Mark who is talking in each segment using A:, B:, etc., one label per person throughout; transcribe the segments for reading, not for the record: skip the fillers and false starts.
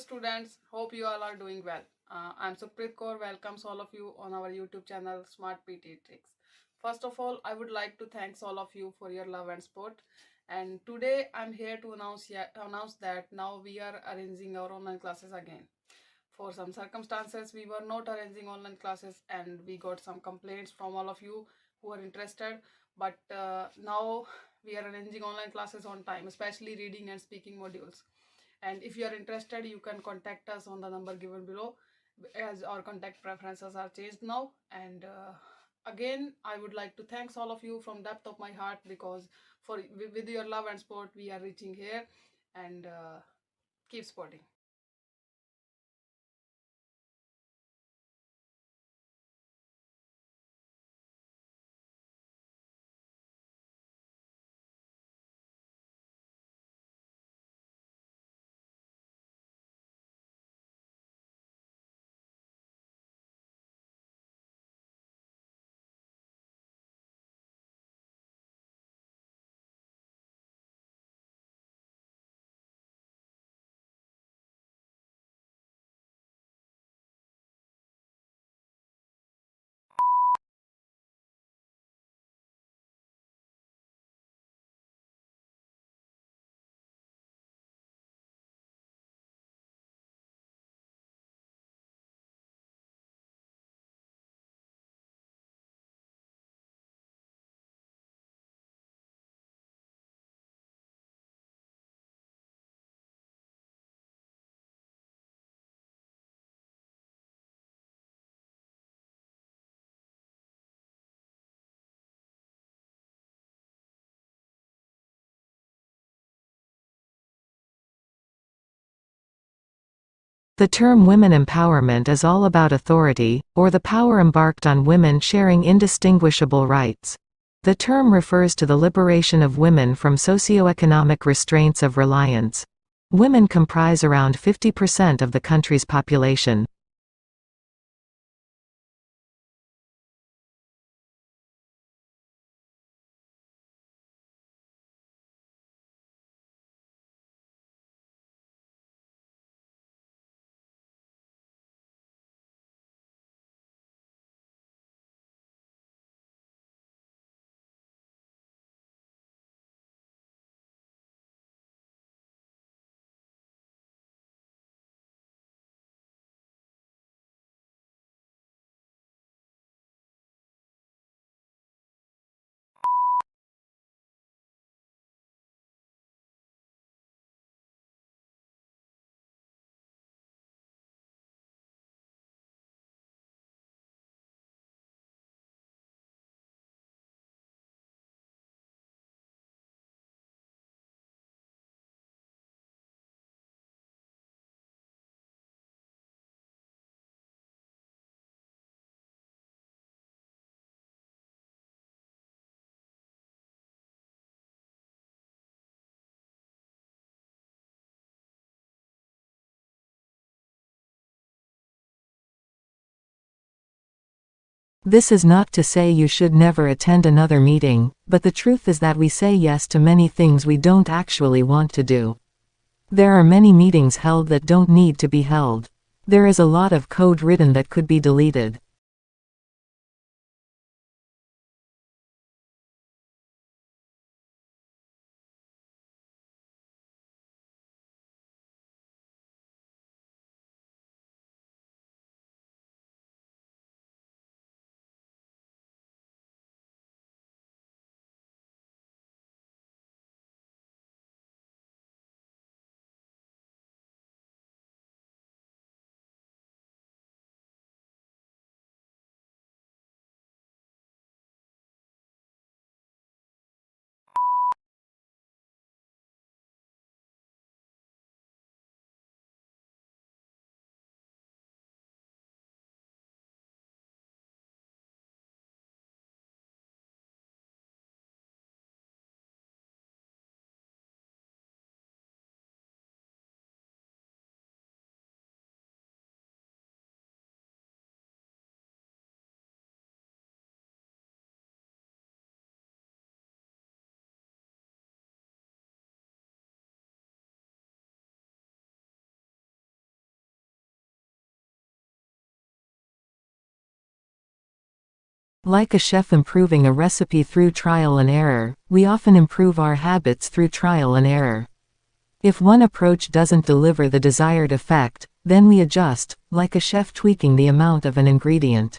A: students. Hope you all are doing well. I'm Supreet Kaur. Welcomes all of you on our YouTube channel Smart PT Tricks. First of all, I would like to thanks all of you for your love and support. And today I'm here to announce that now we are arranging our online classes again. For some circumstances, we were not arranging online classes, and we got some complaints from all of you who are interested. But now we are arranging online classes on time, especially reading and speaking modules. And if you are interested, you can contact us on the number given below, as our contact preferences are changed now. And again, I would like to thanks all of you from depth of my heart, because with your love and support we are reaching here. And keep supporting.
B: The term women empowerment is all about authority, or the power embarked on women sharing indistinguishable rights. The term refers to the liberation of women from socioeconomic restraints of reliance. Women comprise around 50% of the country's population. This is not to say you should never attend another meeting, but the truth is that we say yes to many things we don't actually want to do. There are many meetings held that don't need to be held. There is a lot of code written that could be deleted. Like a chef improving a recipe through trial and error, we often improve our habits through trial and error. If one approach doesn't deliver the desired effect, then we adjust, like a chef tweaking the amount of an ingredient.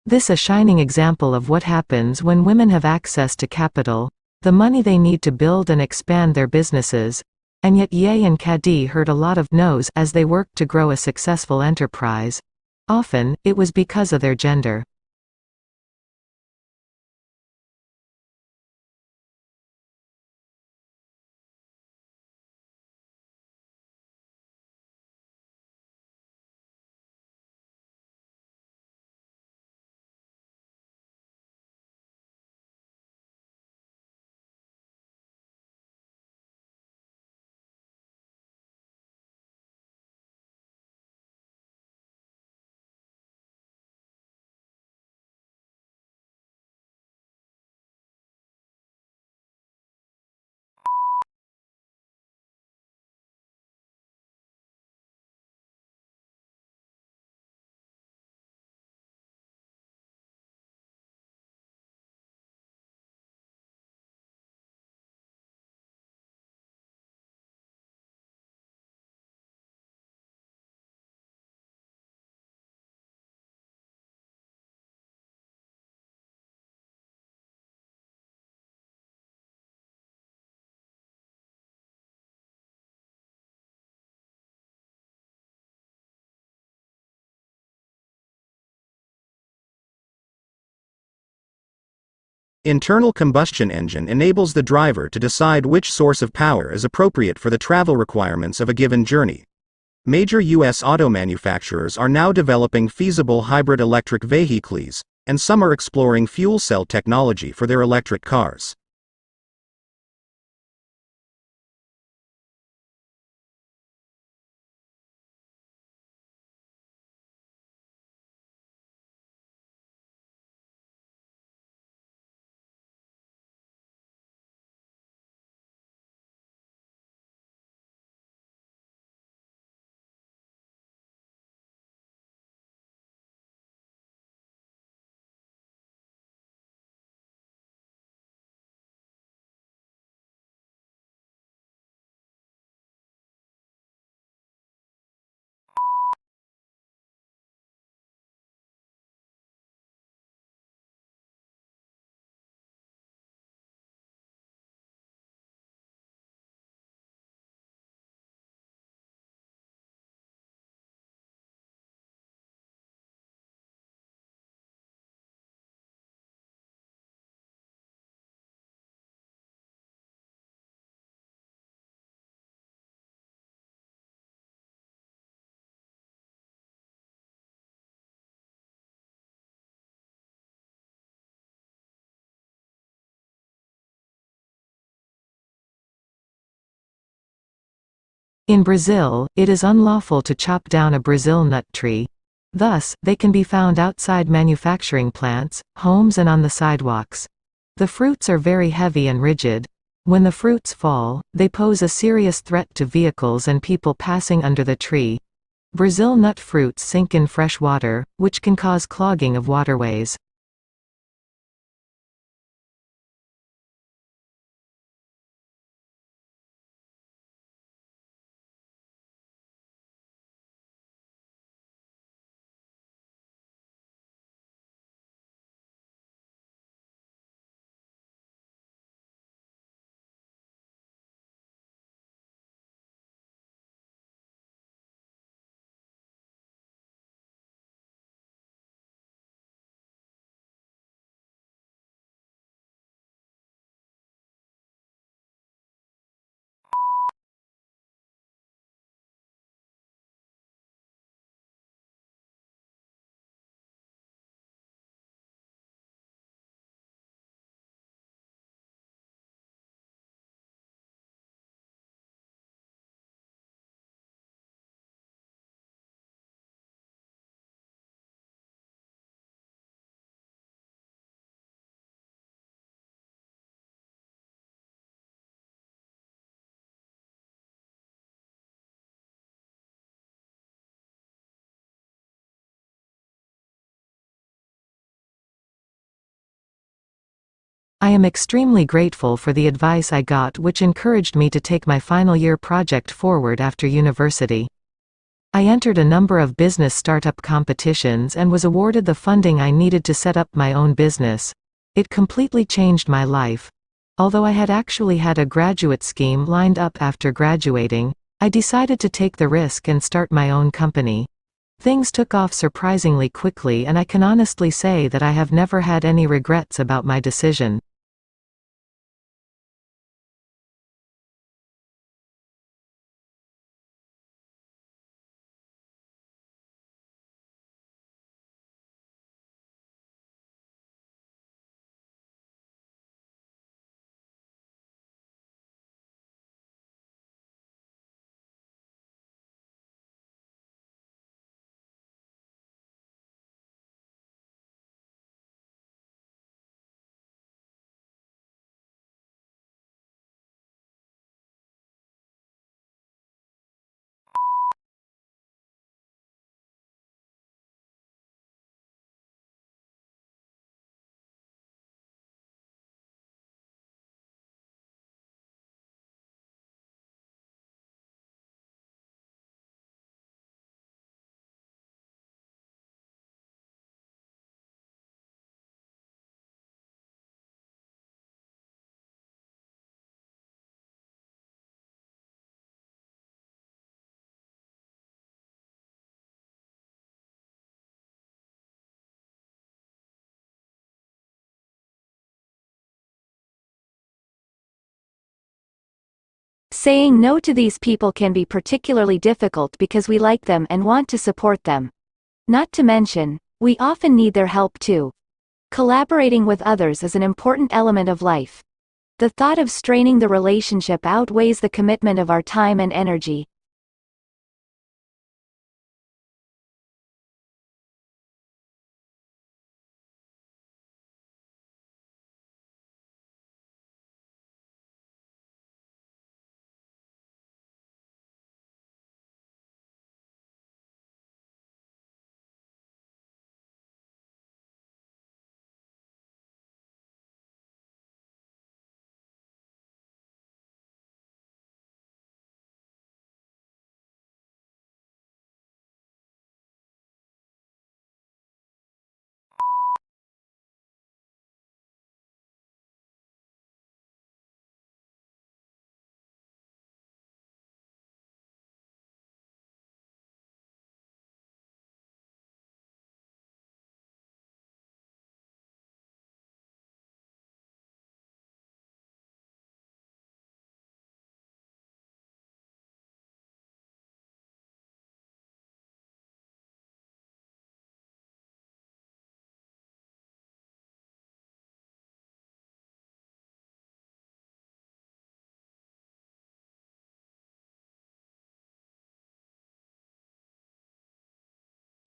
B: This a shining example of what happens when women have access to capital, the money they need to build and expand their businesses, and yet Ye and Kadi heard a lot of no's as they worked to grow a successful enterprise. Often, it was because of their gender.
C: Internal combustion engine enables the driver to decide which source of power is appropriate for the travel requirements of a given journey. Major U.S. auto manufacturers are now developing feasible hybrid electric vehicles, and some are exploring fuel cell technology for their electric cars.
B: In Brazil, it is unlawful to chop down a Brazil nut tree. Thus, they can be found outside manufacturing plants, homes and on the sidewalks. The fruits are very heavy and rigid. When the fruits fall, they pose a serious threat to vehicles and people passing under the tree. Brazil nut fruits sink in fresh water, which can cause clogging of waterways. I am extremely grateful for the advice I got, which encouraged me to take my final year project forward after university. I entered a number of business startup competitions and was awarded the funding I needed to set up my own business. It completely changed my life. Although I had actually had a graduate scheme lined up after graduating, I decided to take the risk and start my own company. Things took off surprisingly quickly, and I can honestly say that I have never had any regrets about my decision.
D: Saying no to these people can be particularly difficult because we like them and want to support them. Not to mention, we often need their help too. Collaborating with others is an important element of life. The thought of straining the relationship outweighs the commitment of our time and energy.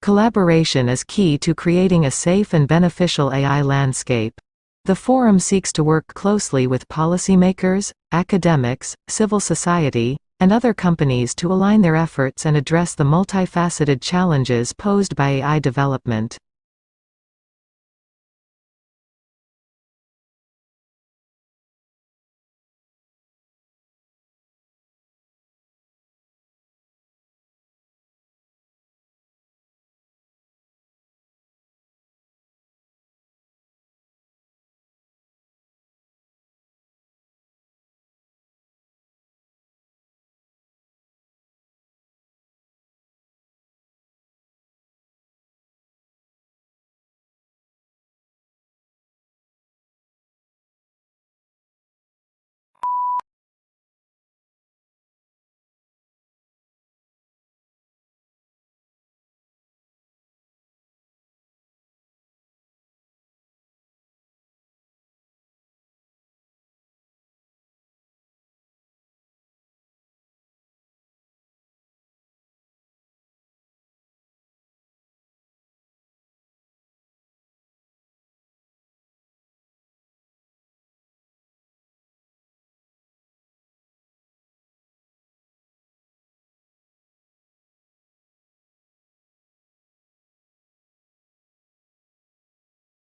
B: Collaboration is key to creating a safe and beneficial AI landscape. The forum seeks to work closely with policymakers, academics, civil society, and other companies to align their efforts and address the multifaceted challenges posed by AI development.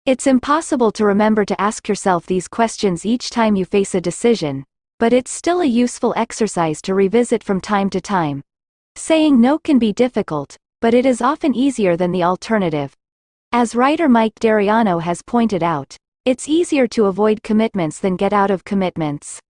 D: It's impossible to remember to ask yourself these questions each time you face a decision, but it's still a useful exercise to revisit from time to time. Saying no can be difficult, but it is often easier than the alternative. As writer Mike Dariano has pointed out, it's easier to avoid commitments than get out of commitments.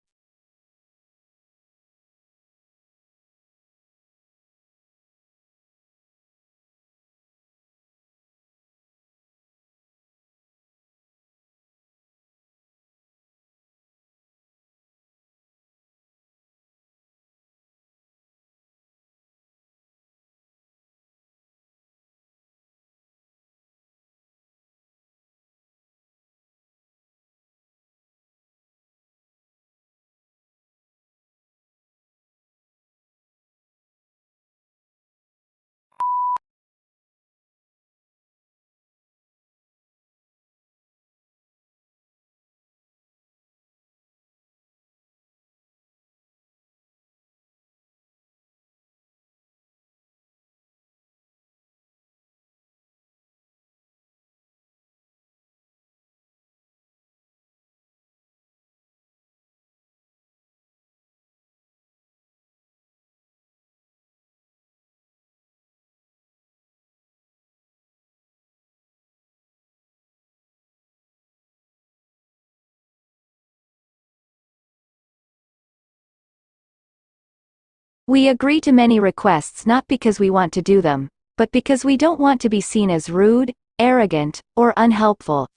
D: We agree to many requests not because we want to do them, but because we don't want to be seen as rude, arrogant, or unhelpful.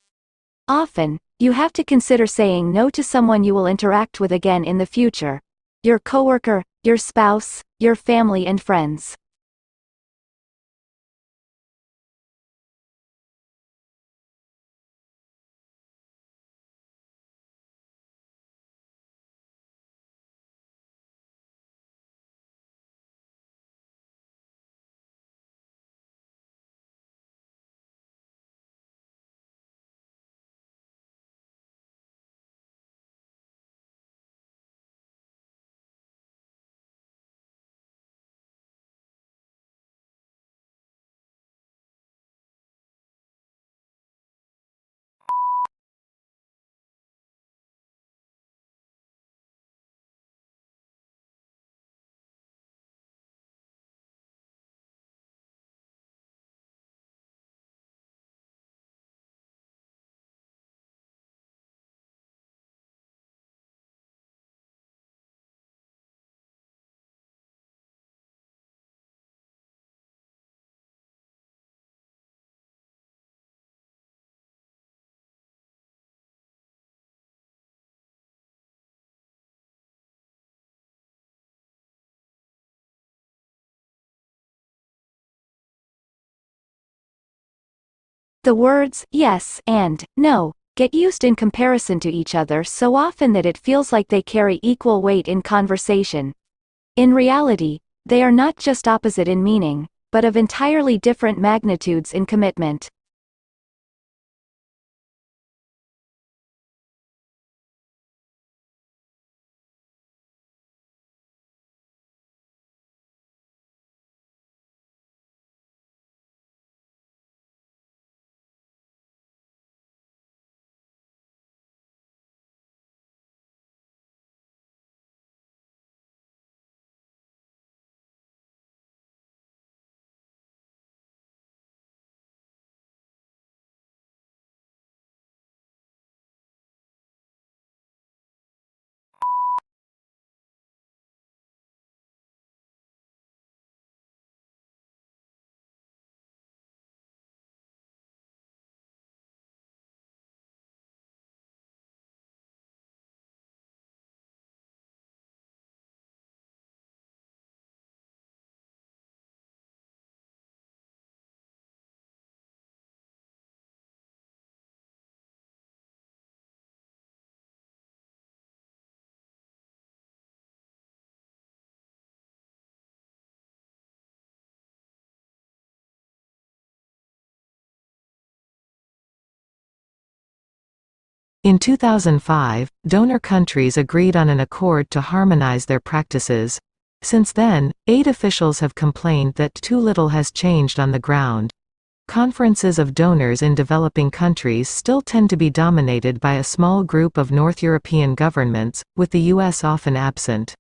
D: Often, you have to consider saying no to someone you will interact with again in the future. Your coworker, your spouse, your family and friends. The words yes and no get used in comparison to each other so often that it feels like they carry equal weight in conversation. In reality, they are not just opposite in meaning, but of entirely different magnitudes in commitment.
B: In 2005, donor countries agreed on an accord to harmonize their practices. Since then, aid officials have complained that too little has changed on the ground. Conferences of donors in developing countries still tend to be dominated by a small group of North European governments, with the US often absent.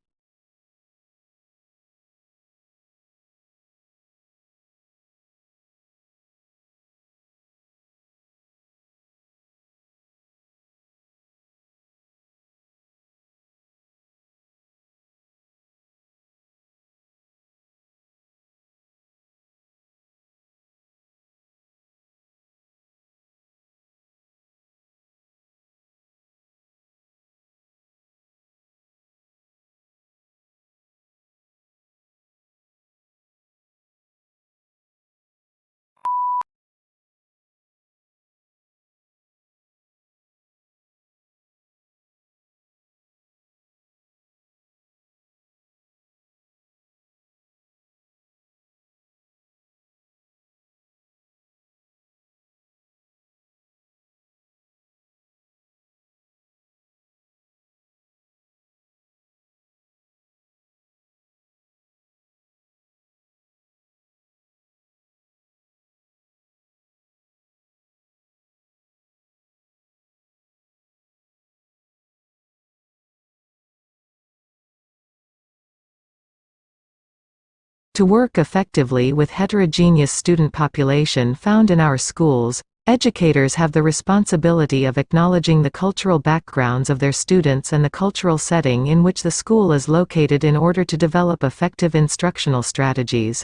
B: To work effectively with heterogeneous student population found in our schools, educators have the responsibility of acknowledging the cultural backgrounds of their students and the cultural setting in which the school is located in order to develop effective instructional strategies.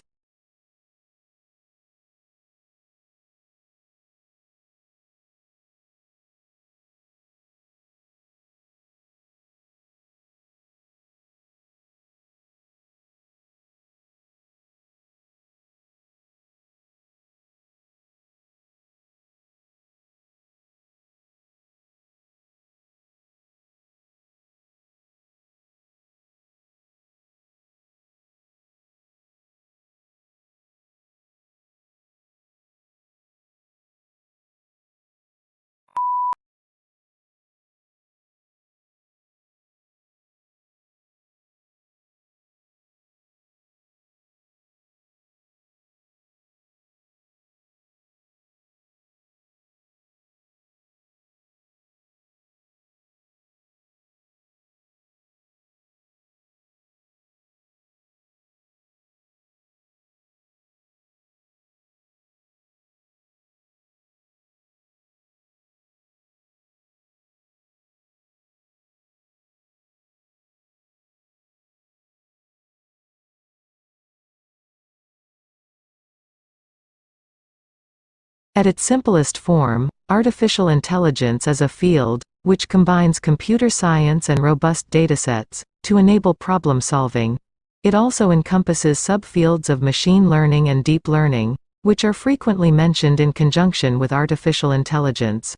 B: At its simplest form, artificial intelligence is a field, which combines computer science and robust datasets, to enable problem solving. It also encompasses subfields of machine learning and deep learning, which are frequently mentioned in conjunction with artificial intelligence.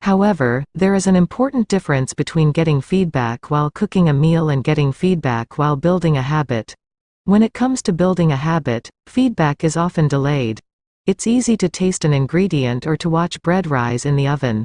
B: However, there is an important difference between getting feedback while cooking a meal and getting feedback while building a habit. When it comes to building a habit, feedback is often delayed. It's easy to taste an ingredient or to watch bread rise in the oven.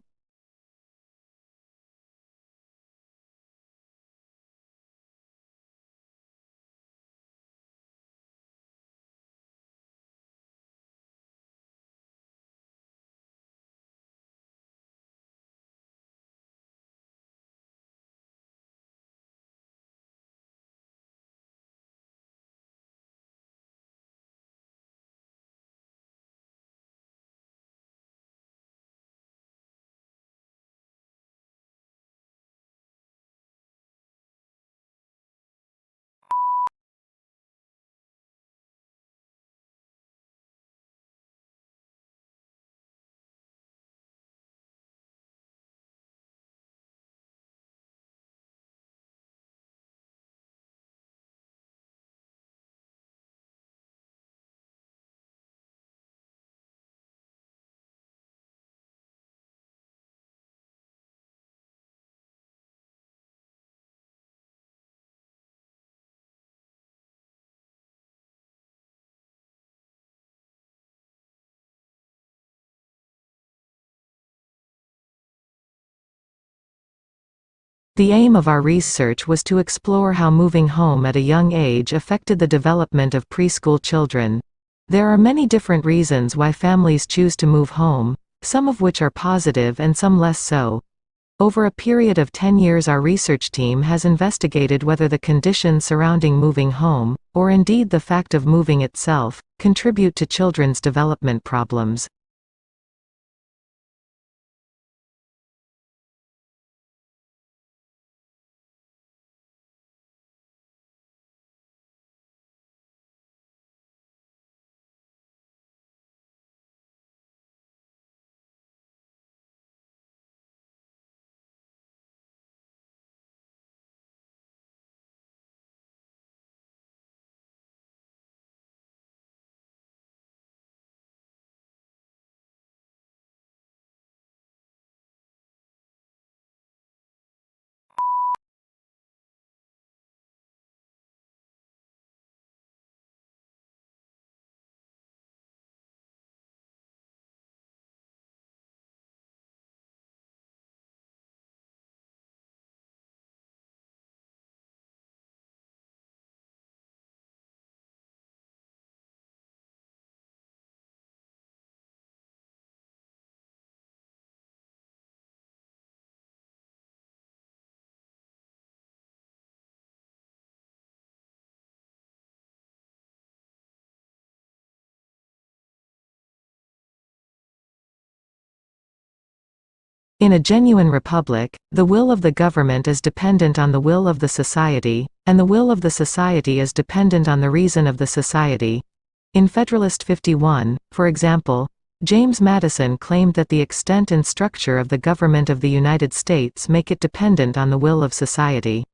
B: The aim of our research was to explore how moving home at a young age affected the development of preschool children. There are many different reasons why families choose to move home, some of which are positive and some less so. Over a period of 10 years, our research team has investigated whether the conditions surrounding moving home, or indeed the fact of moving itself, contribute to children's development problems. In a genuine republic, the will of the government is dependent on the will of the society, and the will of the society is dependent on the reason of the society. In Federalist 51, for example, James Madison claimed that the extent and structure of the government of the United States make it dependent on the will of society.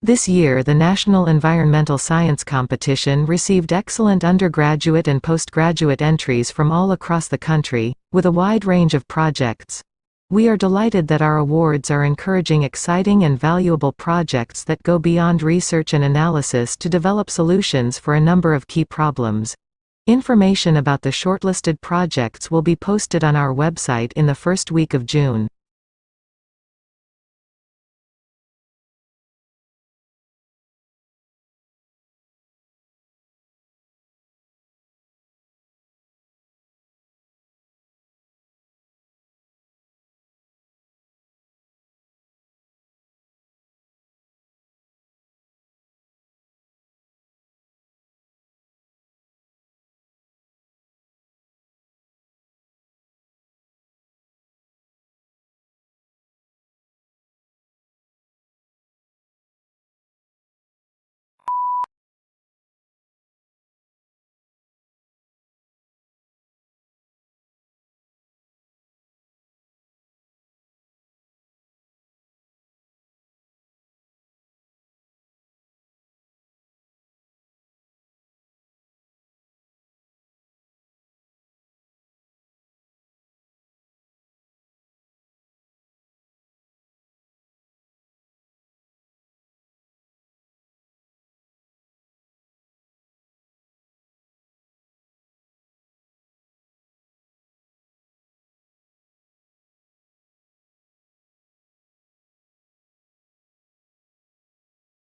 B: This year, the National Environmental Science Competition received excellent undergraduate and postgraduate entries from all across the country, with a wide range of projects. We are delighted that our awards are encouraging exciting and valuable projects that go beyond research and analysis to develop solutions for a number of key problems. Information about the shortlisted projects will be posted on our website in the first week of June.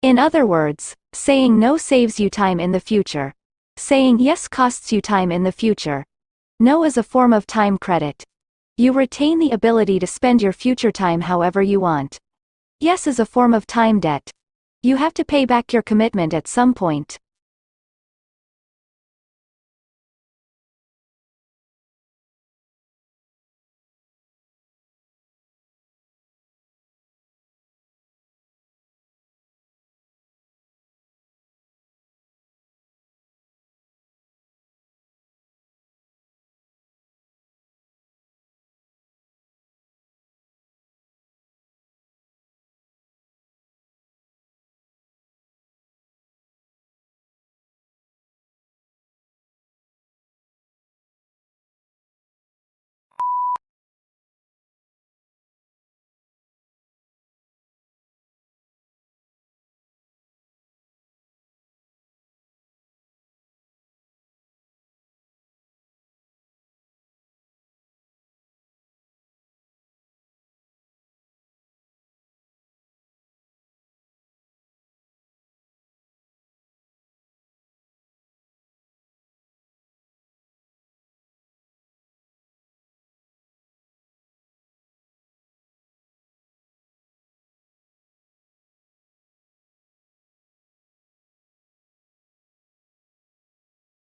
D: In other words, saying no saves you time in the future. Saying yes costs you time in the future. No is a form of time credit. You retain the ability to spend your future time however you want. Yes is a form of time debt. You have to pay back your commitment at some point.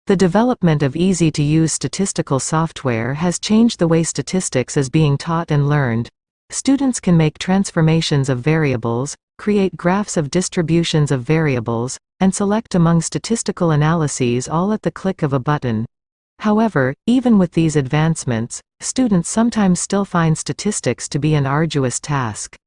B: The development of easy-to-use statistical software has changed the way statistics is being taught and learned. Students can make transformations of variables, create graphs of distributions of variables, and select among statistical analyses all at the click of a button. However, even with these advancements, students sometimes still find statistics to be an arduous task.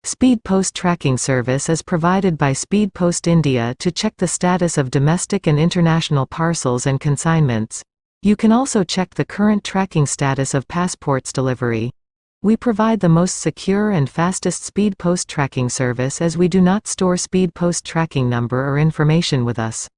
B: Speed Post Tracking Service is provided by Speed Post India to check the status of domestic and international parcels and consignments. You can also check the current tracking status of passports delivery. We provide the most secure and fastest speed post tracking service as we do not store speed post tracking number or information with us.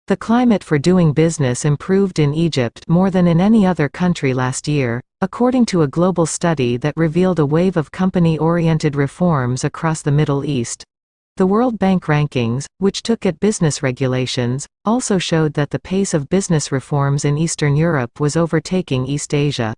B: The climate for doing business improved in Egypt more than in any other country last year, according to a global study that revealed a wave of company-oriented reforms across the Middle East. The World Bank rankings, which took at business regulations, also showed that the pace of business reforms in Eastern Europe was overtaking East Asia.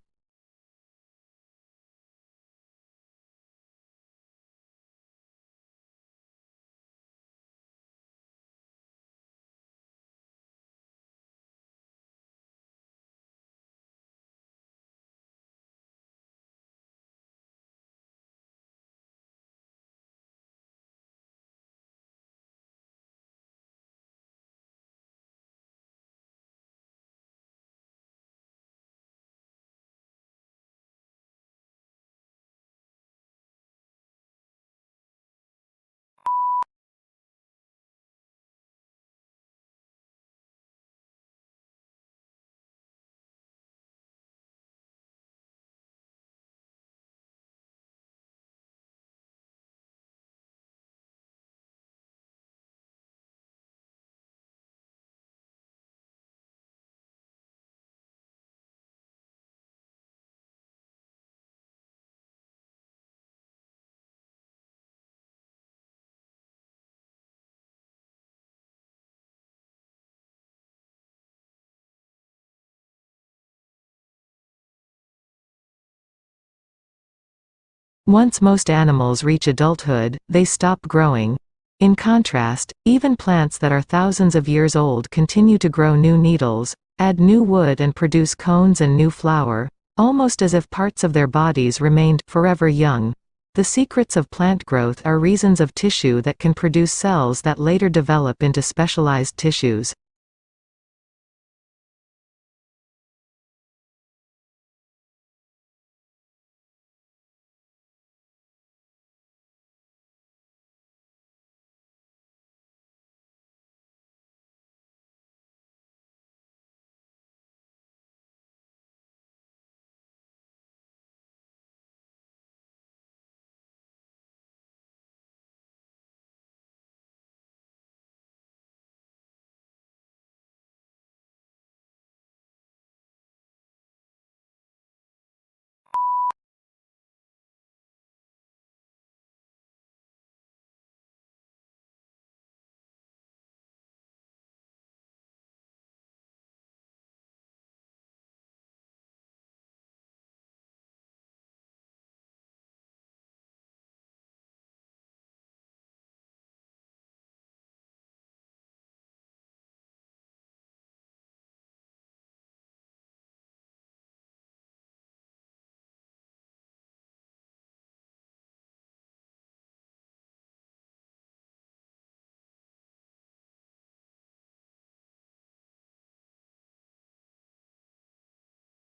B: Once most animals reach adulthood, they stop growing. In contrast, even plants that are thousands of years old continue to grow new needles, add new wood and produce cones and new flower, almost as if parts of their bodies remained forever young. The secrets of plant growth are reasons of tissue that can produce cells that later develop into specialized tissues.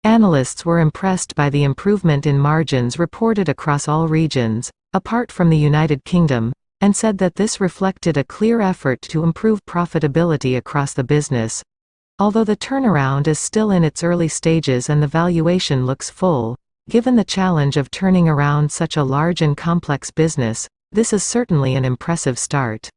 B: Analysts were impressed by the improvement in margins reported across all regions, apart from the United Kingdom, and said that this reflected a clear effort to improve profitability across the business. Although the turnaround is still in its early stages and the valuation looks full, Given the challenge of turning around such a large and complex business, this is certainly an impressive start.